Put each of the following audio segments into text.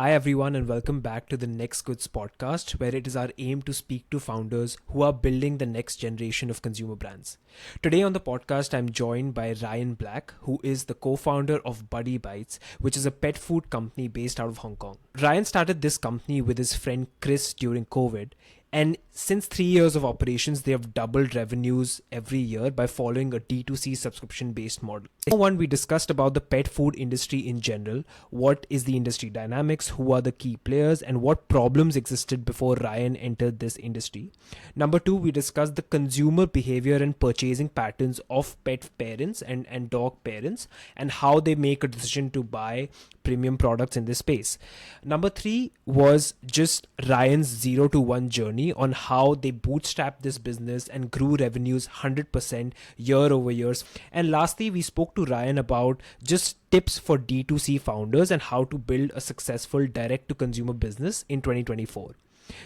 Hi, everyone, and welcome back to the Next Goods podcast, where it is our aim to speak to founders who are building the next generation of consumer brands. Today on the podcast, I'm joined by Ryan Black, who is the co founder of Buddy Bites, which is a pet food company based out of Hong Kong. Ryan started this company with his friend Chris during COVID. And since 3 years of operations, they have doubled revenues every year by following a D2C subscription based model. Number one, we discussed about the pet food industry in general. What is the industry dynamics? Who are the key players? And what problems existed before Ryan entered this industry? Number two, we discussed the consumer behavior and purchasing patterns of pet parents and dog parents and how they make a decision to buy premium products in this space. Number three was just Ryan's 0 to 1 journey on how they bootstrapped this business and grew revenues 100% year over year. And lastly, we spoke to Ryan about just tips for D2C founders and how to build a successful direct to consumer business in 2024.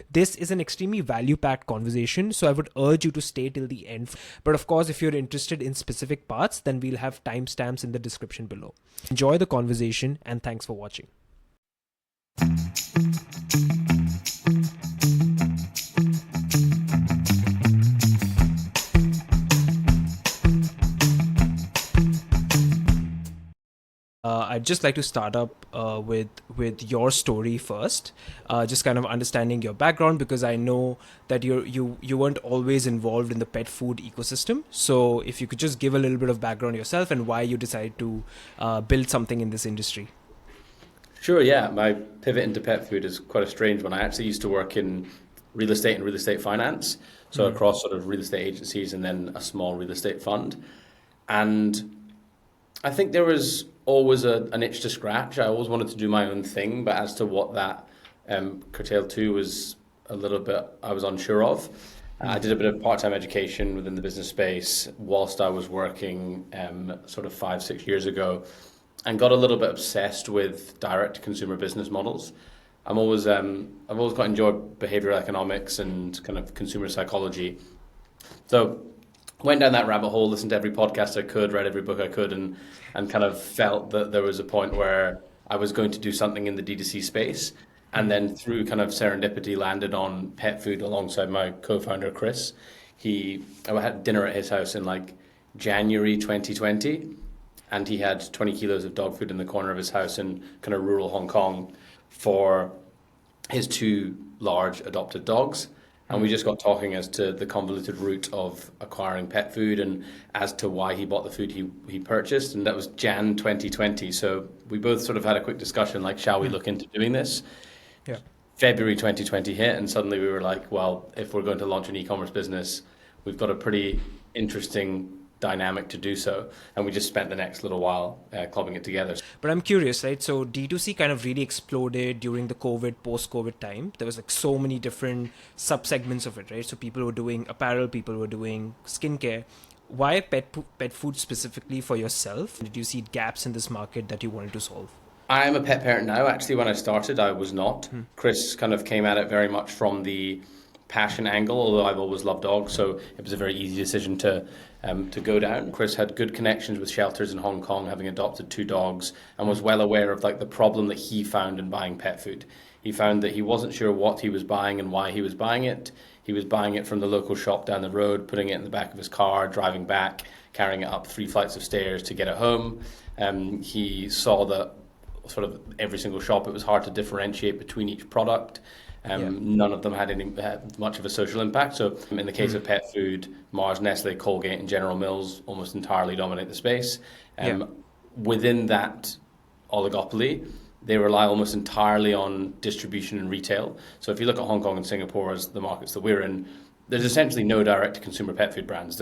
This is an extremely value packed conversation, so I would urge you to stay till the end. But of course, if you're interested in specific parts, then we'll have timestamps in the description below. Enjoy the conversation and thanks for watching. I'd just like to start up with your story first, just kind of understanding your background, because I know that you weren't always involved in the pet food ecosystem. So if you could just give a little bit of background yourself and why you decided to build something in this industry. Sure, yeah. My pivot into pet food is quite a strange one. I actually used to work in real estate and real estate finance, so across sort of real estate agencies and then a small real estate fund. And I think there was always an itch to scratch. I always wanted to do my own thing, but as to what that curtailed to was a little bit I was unsure of. I did a bit of part-time education within the business space whilst I was working sort of 5-6 years ago, and got a little bit obsessed with direct-to-consumer business models. I've always quite enjoyed behavioral economics and kind of consumer psychology. So went down that rabbit hole, listened to every podcast I could, read every book I could, and kind of felt that there was a point where I was going to do something in the D2C space. And then through kind of serendipity landed on pet food alongside my co-founder, Chris. I had dinner at his house in like January 2020, and he had 20 kilos of dog food in the corner of his house in kind of rural Hong Kong for his two large adopted dogs. And we just got talking as to the convoluted route of acquiring pet food and as to why he bought the food he purchased. And that was Jan 2020. So we both sort of had a quick discussion, like, shall we look into doing this? Yeah. February 2020 hit, and suddenly we were like, well, if we're going to launch an e-commerce business, we've got a pretty interesting dynamic to do so, and we just spent the next little while clubbing it together. But I'm curious, right? So D2C kind of really exploded during the post-COVID time. There was like so many different sub-segments of it, right? So people were doing apparel, people were doing skincare. Why pet food specifically for yourself? Did you see gaps in this market that you wanted to solve? I'm a pet parent now. Actually, when I started, I was not. Chris kind of came at it very much from the passion angle, although I've always loved dogs, so it was a very easy decision to go down. Chris had good connections with shelters in Hong Kong, having adopted two dogs, and was well aware of like the problem that he found in buying pet food. He found that he wasn't sure what he was buying and why he was buying it. He was buying it from the local shop down the road, putting it in the back of his car, driving back, carrying it up 3 flights of stairs to get it home. He saw that sort of every single shop, it was hard to differentiate between each product. None of them had much of a social impact. So in the case of pet food, Mars, Nestle, Colgate, and General Mills almost entirely dominate the space. Within that oligopoly, they rely almost entirely on distribution and retail. So if you look at Hong Kong and Singapore as the markets that we're in, there's essentially no direct-to-consumer pet food brands.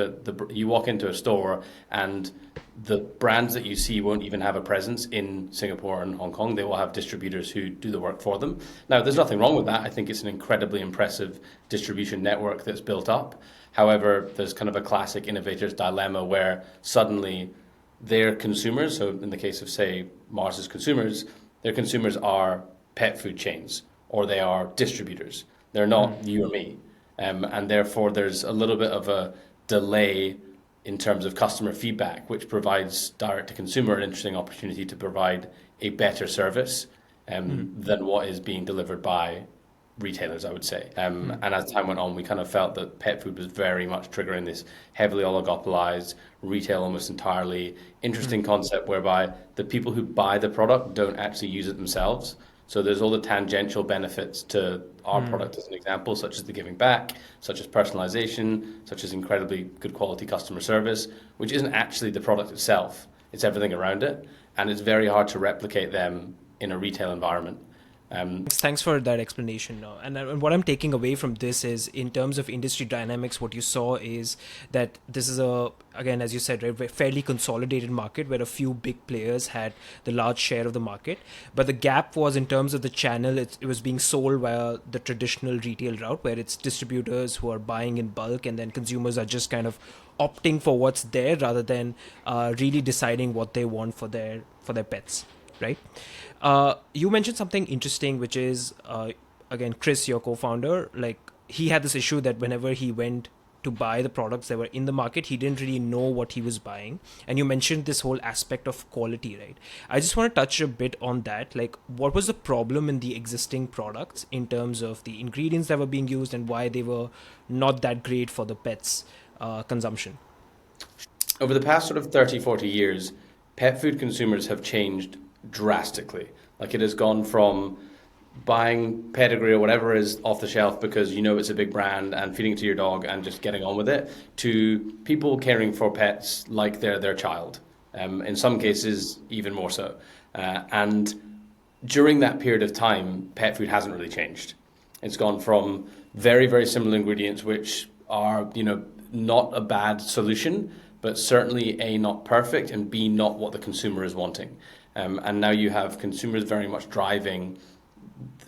You walk into a store and the brands that you see won't even have a presence in Singapore and Hong Kong. They will have distributors who do the work for them. Now, there's nothing wrong with that. I think it's an incredibly impressive distribution network that's built up. However, there's kind of a classic innovator's dilemma where suddenly their consumers, so in the case of, say, Mars's consumers, their consumers are pet food chains or they are distributors. They're not you or me. And therefore, there's a little bit of a delay in terms of customer feedback, which provides direct to consumer an interesting opportunity to provide a better service than what is being delivered by retailers, I would say. And as time went on, we kind of felt that pet food was very much triggering this heavily oligopolized, retail almost entirely, interesting concept whereby the people who buy the product don't actually use it themselves. So there's all the tangential benefits to our product as an example, such as the giving back, such as personalization, such as incredibly good quality customer service, which isn't actually the product itself, it's everything around it. And it's very hard to replicate them in a retail environment. Thanks for that explanation. And what I'm taking away from this is, in terms of industry dynamics, what you saw is that this is again, as you said, right, fairly consolidated market where a few big players had the large share of the market. But the gap was in terms of the channel, it was being sold via the traditional retail route, where it's distributors who are buying in bulk, and then consumers are just kind of opting for what's there rather than really deciding what they want for their pets, right? You mentioned something interesting, which is, again, Chris, your co-founder, like, he had this issue that whenever he went to buy the products that were in the market, he didn't really know what he was buying. And you mentioned this whole aspect of quality, right? I just want to touch a bit on that. Like, what was the problem in the existing products in terms of the ingredients that were being used and why they were not that great for the pets' consumption? Over the past sort of 30, 40 years, pet food consumers have changed drastically. Like, it has gone from buying pedigree or whatever is off the shelf because you know it's a big brand and feeding it to your dog and just getting on with it, to people caring for pets like they're their child. In some cases, even more so. And during that period of time, pet food hasn't really changed. It's gone from very, very similar ingredients, which are, not a bad solution, but certainly A, not perfect, and B, not what the consumer is wanting. And now you have consumers very much driving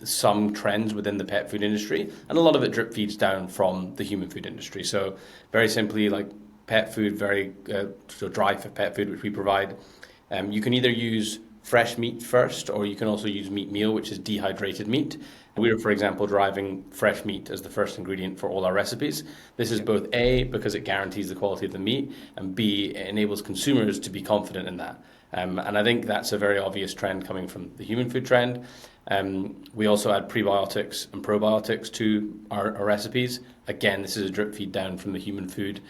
some trends within the pet food industry, and a lot of it drip feeds down from the human food industry. So very simply, like pet food, so dry pet food, which we provide, you can either use fresh meat first, or you can also use meat meal, which is dehydrated meat. We're, for example, driving fresh meat as the first ingredient for all our recipes. This is both A, because it guarantees the quality of the meat, and B, it enables consumers to be confident in that. And I think that's a very obvious trend coming from the human food trend. We also add prebiotics and probiotics to our recipes. Again, this is a drip feed down from the human food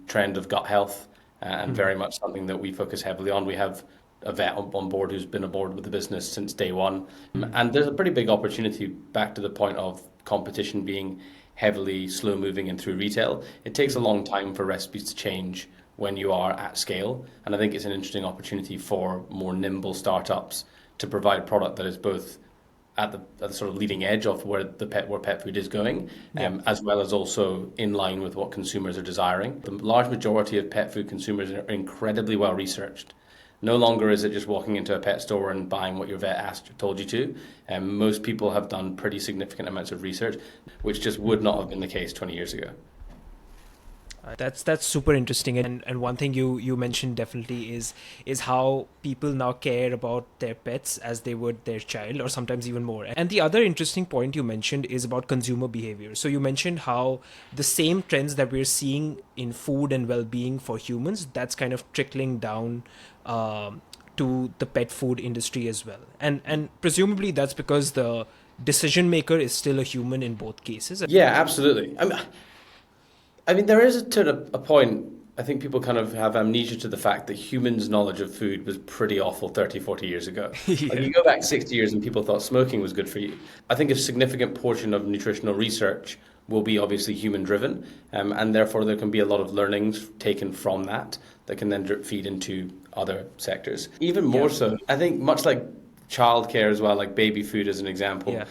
trend of gut health, and very much something that we focus heavily on. We have a vet on board who's been aboard with the business since day one. And there's a pretty big opportunity, back to the point of competition being heavily slow moving and through retail. It takes a long time for recipes to change when you are at scale. And I think it's an interesting opportunity for more nimble startups to provide product that is both at the sort of leading edge of where pet food is going, as well as also in line with what consumers are desiring. The large majority of pet food consumers are incredibly well researched. No longer is it just walking into a pet store and buying what your vet told you to. Most people have done pretty significant amounts of research, which just would not have been the case 20 years ago. That's super interesting, and one thing you mentioned definitely is how people now care about their pets as they would their child, or sometimes even more. And the other interesting point you mentioned is about consumer behavior. So you mentioned how the same trends that we're seeing in food and well-being for humans, that's kind of trickling down to the pet food industry as well. And presumably that's because the decision maker is still a human in both cases. Yeah, absolutely. I mean, there is a point, I think people kind of have amnesia to the fact that humans' knowledge of food was pretty awful 30, 40 years ago. Yeah. Like, you go back 60 years and people thought smoking was good for you. I think a significant portion of nutritional research will be obviously human-driven, and therefore there can be a lot of learnings taken from that can then drip feed into other sectors. Even more so, I think much like childcare as well, like baby food as an example,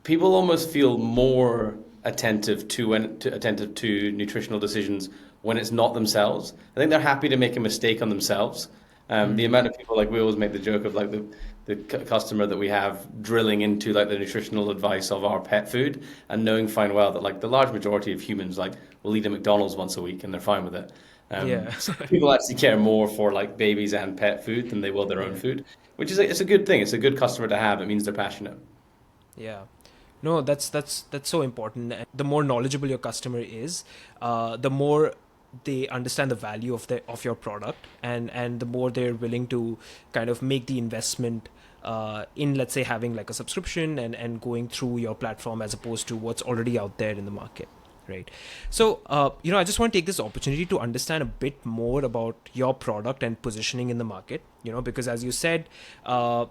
people almost feel more attentive to nutritional decisions when it's not themselves. I think they're happy to make a mistake on themselves. The amount of people, like, we always make the joke of like the customer that we have drilling into like the nutritional advice of our pet food, and knowing fine well that like the large majority of humans like will eat a McDonald's once a week and they're fine with it. So people actually care more for like babies and pet food than they will their own food, which is it's a good thing. It's a good customer to have. It means they're passionate. Yeah. No, that's so important. The more knowledgeable your customer is, the more they understand the value of your product, and the more they're willing to kind of make the investment in, let's say, having like a subscription and going through your platform as opposed to what's already out there in the market. Right. So, I just want to take this opportunity to understand a bit more about your product and positioning in the market, because as you said,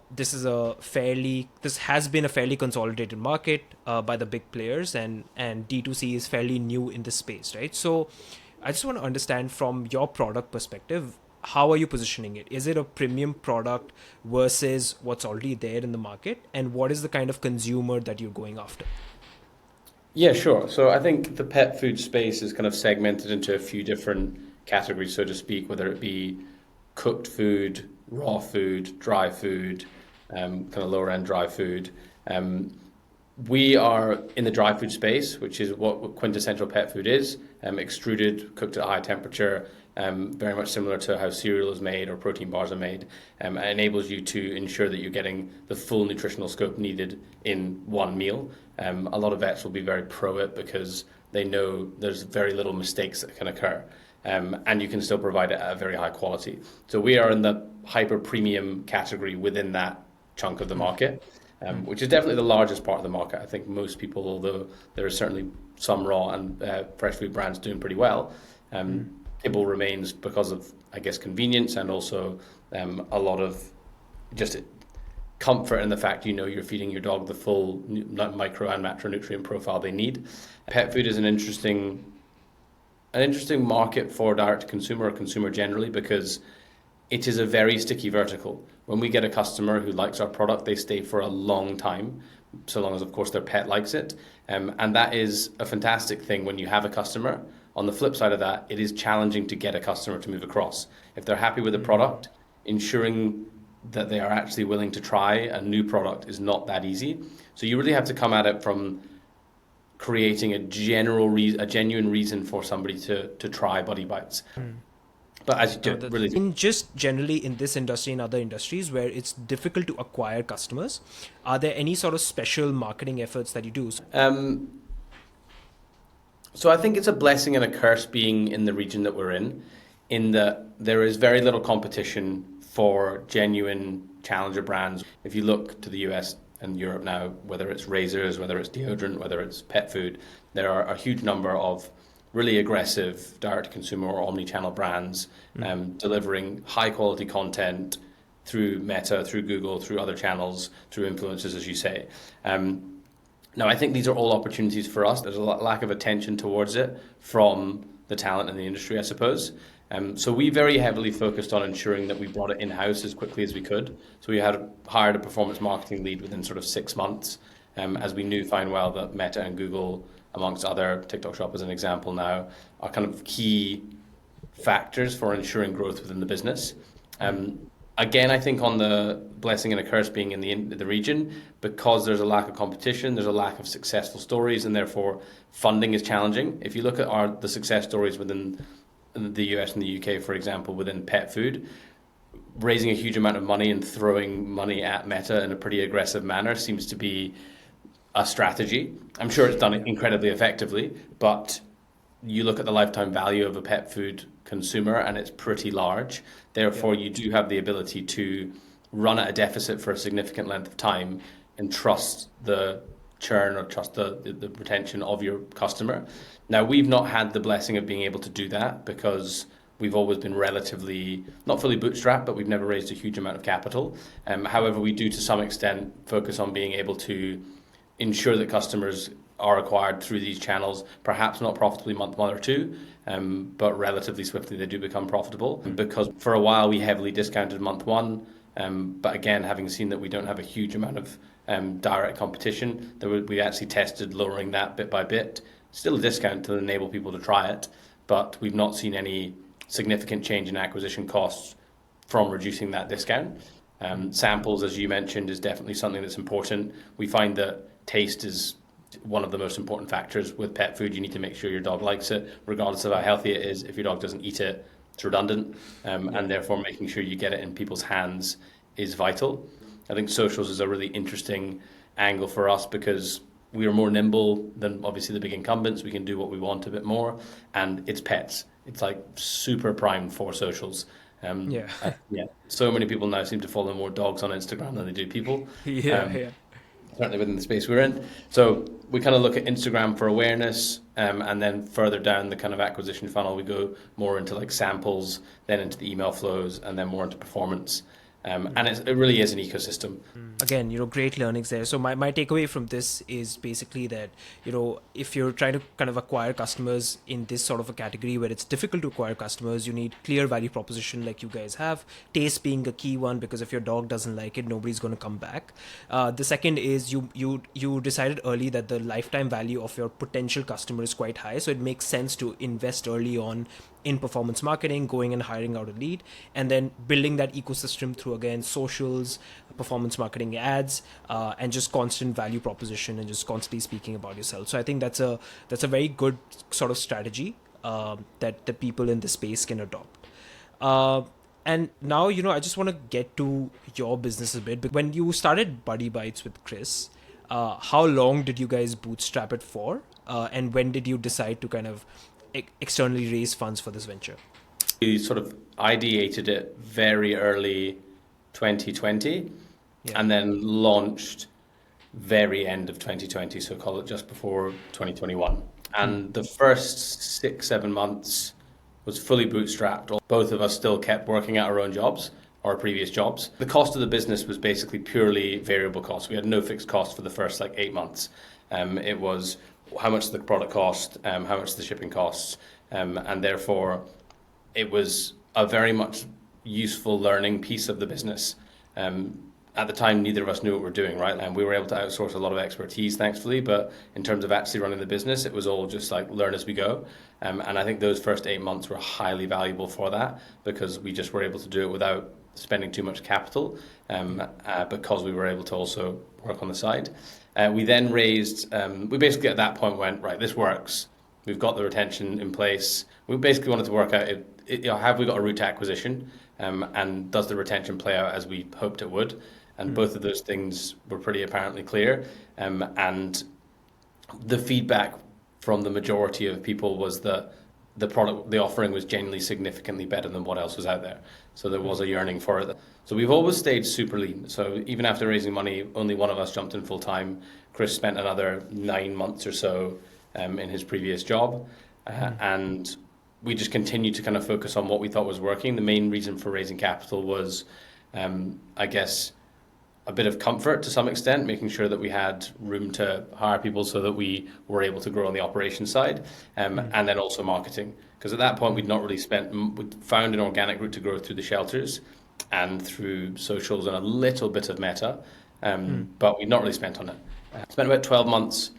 this has been a fairly consolidated market by the big players, and D2C is fairly new in this space, right? So I just want to understand from your product perspective, how are you positioning it? Is it a premium product versus what's already there in the market? And what is the kind of consumer that you're going after? Yeah, sure. So I think the pet food space is kind of segmented into a few different categories, so to speak, whether it be cooked food, raw food, dry food, kind of lower end dry food. Um, we are in the dry food space, which is what quintessential pet food is, extruded, cooked at a high temperature, very much similar to how cereal is made or protein bars are made. It enables you to ensure that you're getting the full nutritional scope needed in one meal. A lot of vets will be very pro it because they know there's very little mistakes that can occur. And you can still provide it at a very high quality. So we are in the hyper premium category within that chunk of the market, which is definitely the largest part of the market. I think most people, although there are certainly some raw and fresh food brands doing pretty well, kibble remains because of, I guess, convenience and also a lot of just comfort in the fact you're feeding your dog the full micro and macronutrient profile they need. Pet food is an interesting market for direct to consumer or consumer generally because it is a very sticky vertical. When we get a customer who likes our product, they stay for a long time, so long as, of course, their pet likes it. And that is a fantastic thing when you have a customer. On the flip side of that, it is challenging to get a customer to move across. If they're happy with the product, ensuring that they are actually willing to try a new product is not that easy. So you really have to come at it from creating a genuine reason for somebody to try Buddy Bites. But as you really in just generally in this industry and other industries where it's difficult to acquire customers, are there any sort of special marketing efforts that you do? So I think it's a blessing and a curse being in the region that we're in that there is very little competition for genuine challenger brands. If you look to the US and Europe now, whether it's razors, whether it's deodorant, whether it's pet food, there are a huge number of really aggressive direct-to-consumer or omni-channel brands delivering high-quality content through Meta, through Google, through other channels, through influencers, as you say. Now, I think these are all opportunities for us. There's a lack of attention towards it from the talent in the industry, I suppose. So we very heavily focused on ensuring that we brought it in-house as quickly as we could. So we had hired a performance marketing lead within sort of 6 months, as we knew fine well that Meta and Google, amongst other, TikTok Shop as an example now, are kind of key factors for ensuring growth within the business. Again, I think on the blessing and a curse being in the region, because there's a lack of competition, there's a lack of successful stories, and therefore funding is challenging. If you look at the success stories within the US and the UK, for example, within pet food, raising a huge amount of money and throwing money at Meta in a pretty aggressive manner seems to be a strategy. I'm sure it's done incredibly effectively, but you look at the lifetime value of a pet food consumer and it's pretty large. Therefore, you do have the ability to run at a deficit for a significant length of time and trust the churn or trust the retention of your customer. Now, we've not had the blessing of being able to do that because we've always been relatively, not fully bootstrapped, but we've never raised a huge amount of capital. However, we do to some extent focus on being able to ensure that customers are acquired through these channels, perhaps not profitably month one or two, but relatively swiftly they do become profitable. Because for a while we heavily discounted month one, but again, having seen that we don't have a huge amount of direct competition, we actually tested lowering that bit by bit. Still a discount to enable people to try it, but we've not seen any significant change in acquisition costs from reducing that discount. Samples, as you mentioned, is definitely something that's important. We find that taste is one of the most important factors with pet food. You need to make sure your dog likes it, regardless of how healthy it is. If your dog doesn't eat it, it's redundant, and therefore making sure you get it in people's hands is vital. I think socials is a really interesting angle for us because we are more nimble than obviously the big incumbents. We can do what we want a bit more, and it's pets. It's like super primed for socials. Yeah. Yeah, so many people now seem to follow more dogs on Instagram than they do people. Yeah, Um, yeah. Certainly within the space we're in. So we kind of look at Instagram for awareness, and then further down the kind of acquisition funnel, we go more into like samples, then into the email flows, and then more into performance. And it really is an ecosystem. Again, great learnings there. So my takeaway from this is basically that, if you're trying to kind of acquire customers in this sort of a category where it's difficult to acquire customers, you need clear value proposition like you guys have. Taste being a key one, because if your dog doesn't like it, nobody's going to come back. The second is you decided early that the lifetime value of your potential customer is quite high, so it makes sense to invest early on in performance marketing, going and hiring out a lead, and then building that ecosystem through, again, socials, performance marketing ads, and just constant value proposition and just constantly speaking about yourself. So I think that's a very good sort of strategy that the people in the space can adopt. And now, I just want to get to your business a bit. When you started Buddy Bites with Chris, how long did you guys bootstrap it for? And when did you decide to kind of externally raise funds for this venture? We sort of ideated it very early 2020, Yeah. and then launched very end of 2020, so call it just before 2021. And the first 6-7 months was fully bootstrapped. Both of us still kept working at our own jobs, our previous jobs. The cost of the business was basically purely variable costs. We had no fixed cost for the first 8 months. It was how much the product cost, how much the shipping costs, and therefore it was a very much useful learning piece of the business. At the time, neither of us knew what we were doing, right? And we were able to outsource a lot of expertise, thankfully. But in terms of actually running the business, it was all just learn as we go. And I think those first 8 months were highly valuable for that, because we just were able to do it without spending too much capital, because we were able to also work on the side. We then raised, we basically at that point went, right, this works. We've got the retention in place. We basically wanted to work out, have we got a route to acquisition? And does the retention play out as we hoped it would? And both of those things were pretty apparently clear. And the feedback from the majority of people was that the offering was genuinely significantly better than what else was out there. So there was a yearning for it. So we've always stayed super lean. So even after raising money, only one of us jumped in full time. Chris spent another 9 months or so in his previous job. And we just continued to kind of focus on what we thought was working. The main reason for raising capital was, I guess, a bit of comfort to some extent, making sure that we had room to hire people so that we were able to grow on the operations side, and then also marketing. Because at that point, we'd found an organic route to grow through the shelters and through socials and a little bit of Meta, but we'd not really spent on it. Spent about 12 months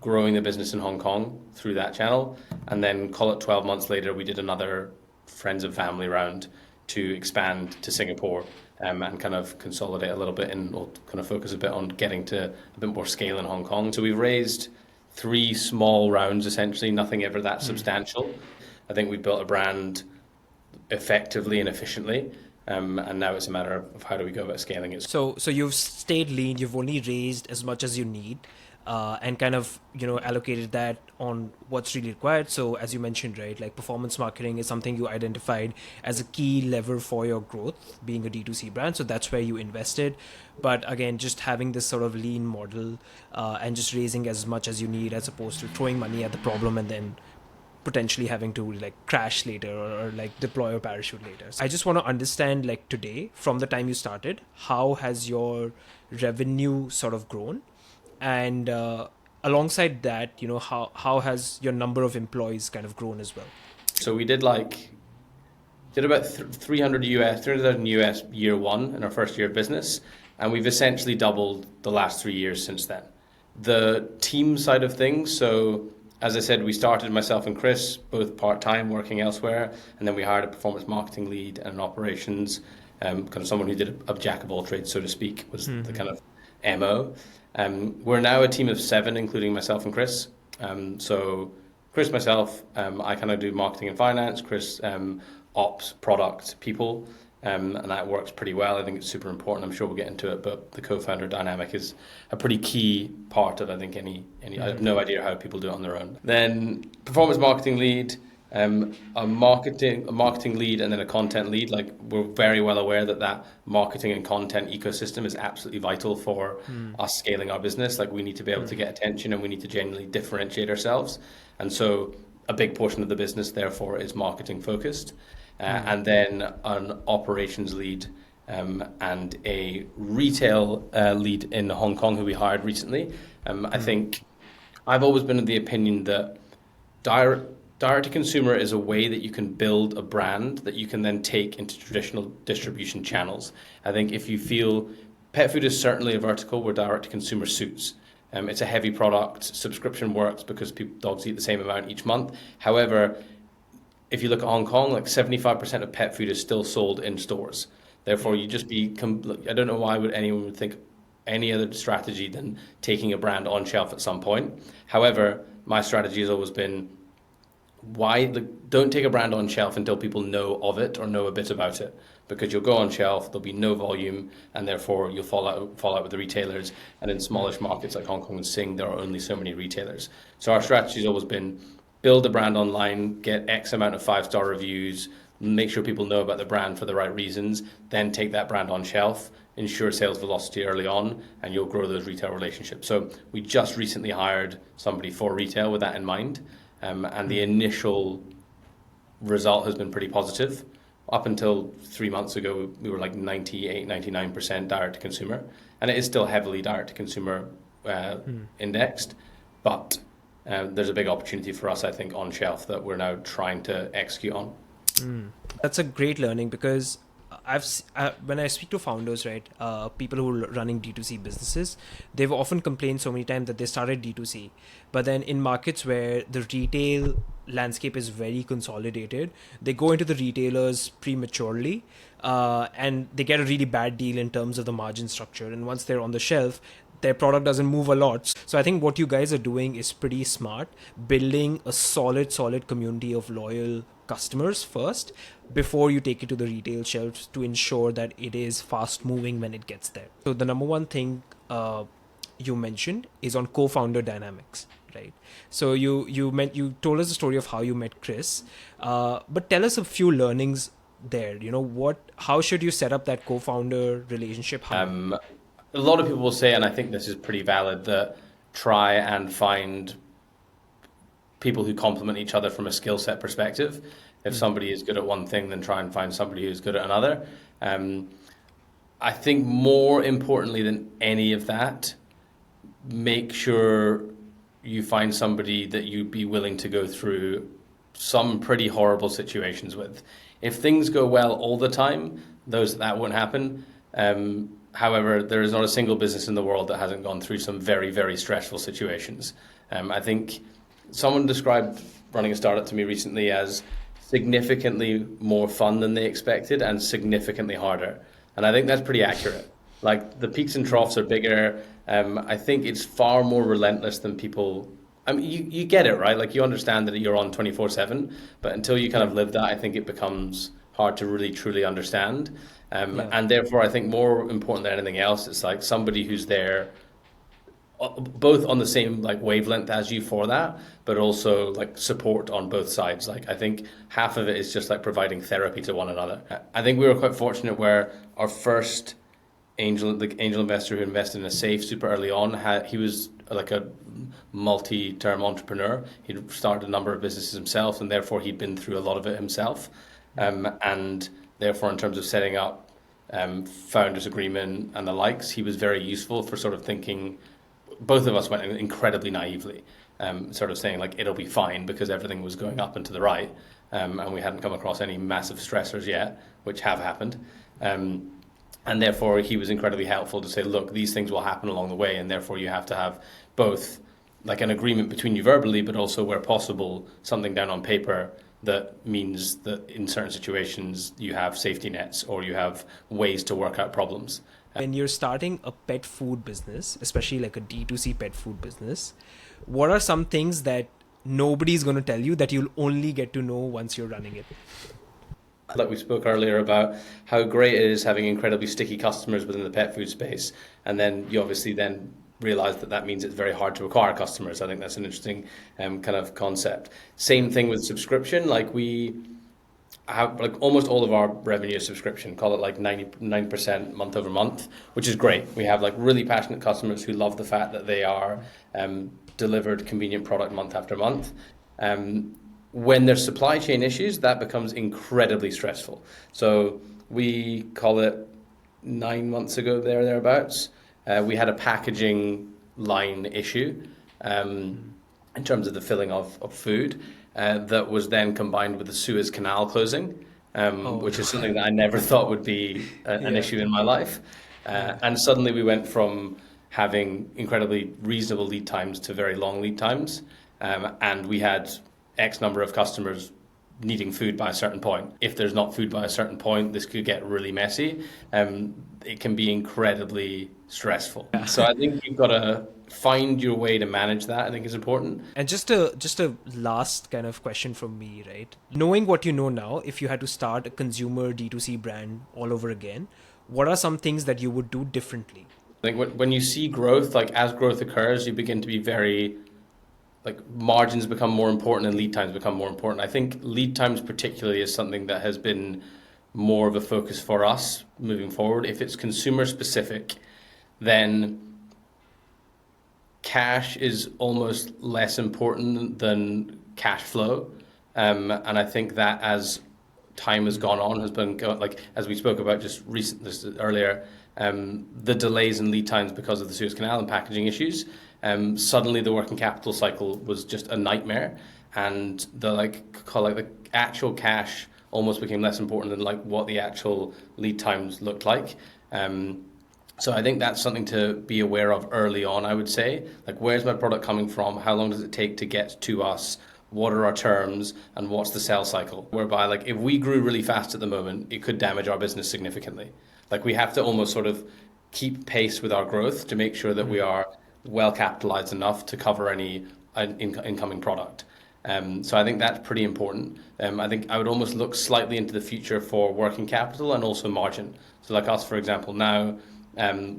growing the business in Hong Kong through that channel, and then call it 12 months later, we did another friends and family round to expand to Singapore, and kind of consolidate a little bit or kind of focus a bit on getting to a bit more scale in Hong Kong. So we've raised 3 small rounds, essentially, nothing ever that substantial. I think we've built a brand effectively and efficiently, and now it's a matter of how do we go about scaling it. So you've stayed lean. You've only raised as much as you need, and kind of allocated that on what's really required. So as you mentioned, right, performance marketing is something you identified as a key lever for your growth, being a D2C brand. So that's where you invested. But again, just having this sort of lean model, and just raising as much as you need, as opposed to throwing money at the problem and then potentially having to crash later or deploy a parachute later. So I just want to understand, today, from the time you started, how has your revenue sort of grown? And alongside that, how has your number of employees kind of grown as well? So we did about 300,000 US year one in our first year of business, and we've essentially doubled the last 3 years since then. The team side of things, so as I said, we started, myself and Chris, both part-time working elsewhere, and then we hired a performance marketing lead and an operations, kind of someone who did a jack of all trades, so to speak, was the kind of MO. We're now a team of 7, including myself and Chris. So Chris, myself, I kind of do marketing and finance. Chris, ops, product, people, and that works pretty well. I think it's super important. I'm sure we'll get into it, but the co-founder dynamic is a pretty key part of, I think, any. I have no idea how people do it on their own. Then performance marketing lead. a marketing lead and then a content lead. Like we're very well aware that that marketing and content ecosystem is absolutely vital for us scaling our business. Like we need to be able to get attention and we need to genuinely differentiate ourselves. And so a big portion of the business, therefore, is marketing focused. And then an operations lead and a retail lead in Hong Kong who we hired recently. I think I've always been of the opinion that direct to consumer is a way that you can build a brand that you can then take into traditional distribution channels. I think if you feel pet food is certainly a vertical where direct to consumer suits. It's a heavy product. Subscription works because dogs eat the same amount each month. However, if you look at Hong Kong, like 75% of pet food is still sold in stores. Therefore, you just I don't know why anyone would think any other strategy than taking a brand on shelf at some point. However, my strategy has always been don't take a brand on shelf until people know of it or know a bit about it, because you'll go on shelf, there'll be no volume, and therefore you'll fall out with the retailers. And in smallish markets like Hong Kong and Sing, there are only so many retailers. So our strategy has always been build a brand online, get X amount of 5-star reviews, make sure people know about the brand for the right reasons, then take that brand on shelf, ensure sales velocity early on, and you'll grow those retail relationships. So we just recently hired somebody for retail with that in mind. And the initial result has been pretty positive. Up until 3 months ago, we were like 98, 99% direct to consumer. And it is still heavily direct to consumer indexed. But there's a big opportunity for us, I think, on shelf that we're now trying to execute on. That's a great learning, because when I speak to founders, right, people who are running D2C businesses, they've often complained so many times that they started D2C, but then in markets where the retail landscape is very consolidated, they go into the retailers prematurely, and they get a really bad deal in terms of the margin structure. And once they're on the shelf, their product doesn't move a lot. So I think what you guys are doing is pretty smart, building a solid community of loyal customers first before you take it to the retail shelves to ensure that it is fast moving when it gets there. So the number one thing you mentioned is on co-founder dynamics, right? So you told us the story of how you met Chris, but tell us a few learnings there. How should you set up that co-founder relationship? A lot of people will say, and I think this is pretty valid, that try and find people who complement each other from a skill set perspective. If somebody is good at one thing, then try and find somebody who's good at another. I think more importantly than any of that, make sure you find somebody that you'd be willing to go through some pretty horrible situations with. If things go well all the time, that won't happen. However, there is not a single business in the world that hasn't gone through some very, very stressful situations. I think someone described running a startup to me recently as significantly more fun than they expected and significantly harder. And I think that's pretty accurate. Like the peaks and troughs are bigger. I think it's far more relentless than people. I mean, you get it, right? Like you understand that you're on 24/7, but until you kind of live that, I think it becomes hard to really truly understand. And therefore, I think more important than anything else, it's like somebody who's there both on the same like wavelength as you for that, but also like support on both sides. Like I think half of it is just like providing therapy to one another. I think we were quite fortunate where our first angel investor who invested in a safe super early on, he was like a multi-term entrepreneur. He'd started a number of businesses himself, and therefore he'd been through a lot of it himself. And therefore, in terms of setting up founders agreement and the likes, he was very useful for sort of thinking. Both of us went incredibly naively, sort of saying like it'll be fine because everything was going up and to the right, and we hadn't come across any massive stressors yet, which have happened. And therefore, he was incredibly helpful to say, look, these things will happen along the way, and therefore you have to have both like an agreement between you verbally, but also where possible, something down on paper that means that in certain situations you have safety nets or you have ways to work out problems. When you're starting a pet food business, especially like a D2C pet food business, what are some things that nobody's going to tell you that you'll only get to know once you're running it? Like we spoke earlier about how great it is having incredibly sticky customers within the pet food space. And then you obviously then realized that means it's very hard to acquire customers. I think that's an interesting kind of concept. Same thing with subscription. Like we have like almost all of our revenue is subscription, call it like 99% month over month, which is great. We have like really passionate customers who love the fact that they are delivered convenient product month after month. When there's supply chain issues, that becomes incredibly stressful. So we call it 9 months ago, thereabouts, we had a packaging line issue in terms of the filling of food that was then combined with the Suez Canal closing, which is something that I never thought would be an issue in my life. And suddenly we went from having incredibly reasonable lead times to very long lead times. And we had X number of customers needing food by a certain point. If there's not food by a certain point, this could get really messy. It can be incredibly stressful. So I think you've got to find your way to manage that, I think is important. And just a last kind of question from me, right? Knowing what you know now, if you had to start a consumer D2C brand all over again, what are some things that you would do differently? I think when you see growth, like as growth occurs, you begin to be very, like margins become more important and lead times become more important. I think lead times particularly is something that has been more of a focus for us moving forward. If it's consumer specific, then cash is almost less important than cash flow. And I think that as time has gone on, has been like, as we spoke about just earlier, the delays in lead times because of the Suez Canal and packaging issues, suddenly the working capital cycle was just a nightmare, and the actual cash almost became less important than like what the actual lead times looked like. So I think that's something to be aware of early on, I would say. Like, where's my product coming from? How long does it take to get to us? What are our terms? And what's the sales cycle? Whereby, like, if we grew really fast at the moment, it could damage our business significantly. Like, we have to almost sort of keep pace with our growth to make sure that we are well capitalized enough to cover any incoming product. So I think that's pretty important. I think I would almost look slightly into the future for working capital and also margin. So like us, for example, now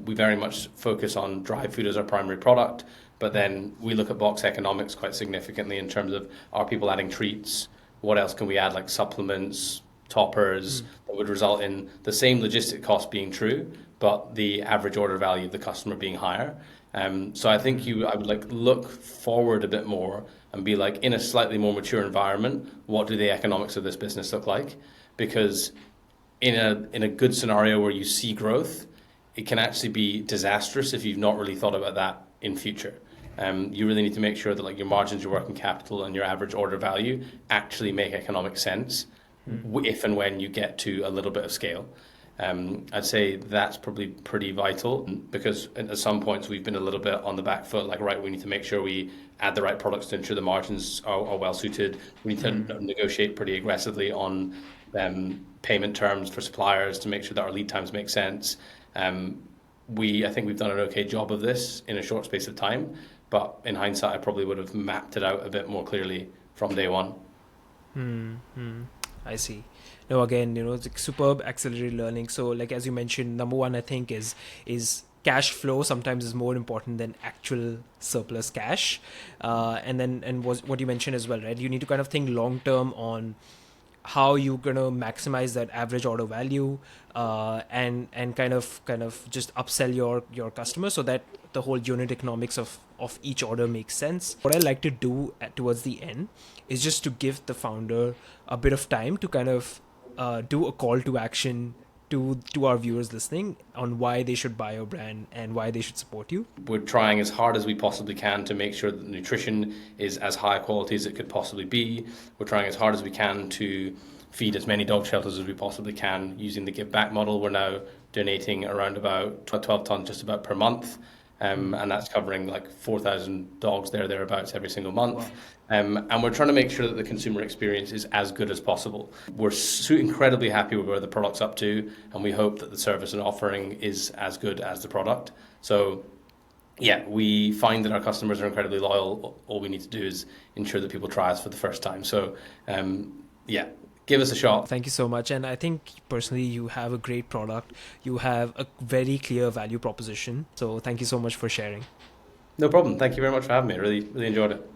we very much focus on dry food as our primary product, but then we look at box economics quite significantly in terms of, are people adding treats? What else can we add, like supplements, toppers, that would result in the same logistic cost being true, but the average order value of the customer being higher. So I think I would like look forward a bit more and be like, in a slightly more mature environment, what do the economics of this business look like? Because in a good scenario where you see growth, it can actually be disastrous if you've not really thought about that in future. You really need to make sure that like your margins, your working capital, and your average order value actually make economic sense if and when you get to a little bit of scale. I'd say that's probably pretty vital, because at some points we've been a little bit on the back foot, like, right, we need to make sure we add the right products to ensure the margins are well suited. We need to negotiate pretty aggressively on payment terms for suppliers to make sure that our lead times make sense. I think we've done an okay job of this in a short space of time, but in hindsight, I probably would have mapped it out a bit more clearly from day one. I see. No, again, it's like superb accelerated learning. So like, as you mentioned, number one, I think is cash flow sometimes is more important than actual surplus cash. And what you mentioned as well, right? You need to kind of think long term on how you're going to maximize that average order value, and kind of just upsell your customers so that the whole unit economics of each order makes sense. What I like to do towards the end is just to give the founder a bit of time to kind of do a call to action to our viewers listening on why they should buy your brand and why they should support you. We're trying as hard as we possibly can to make sure that the nutrition is as high quality as it could possibly be. We're trying as hard as we can to feed as many dog shelters as we possibly can using the give back model. We're now donating around about 12 tons just about per month. And that's covering like 4,000 dogs thereabouts every single month. Wow. And we're trying to make sure that the consumer experience is as good as possible. We're incredibly happy with where the product's up to, and we hope that the service and offering is as good as the product. So yeah, we find that our customers are incredibly loyal. All we need to do is ensure that people try us for the first time. So yeah, give us a shot. Thank you so much. And I think personally you have a great product. You have a very clear value proposition. So thank you so much for sharing. No problem. Thank you very much for having me. I really, really enjoyed it.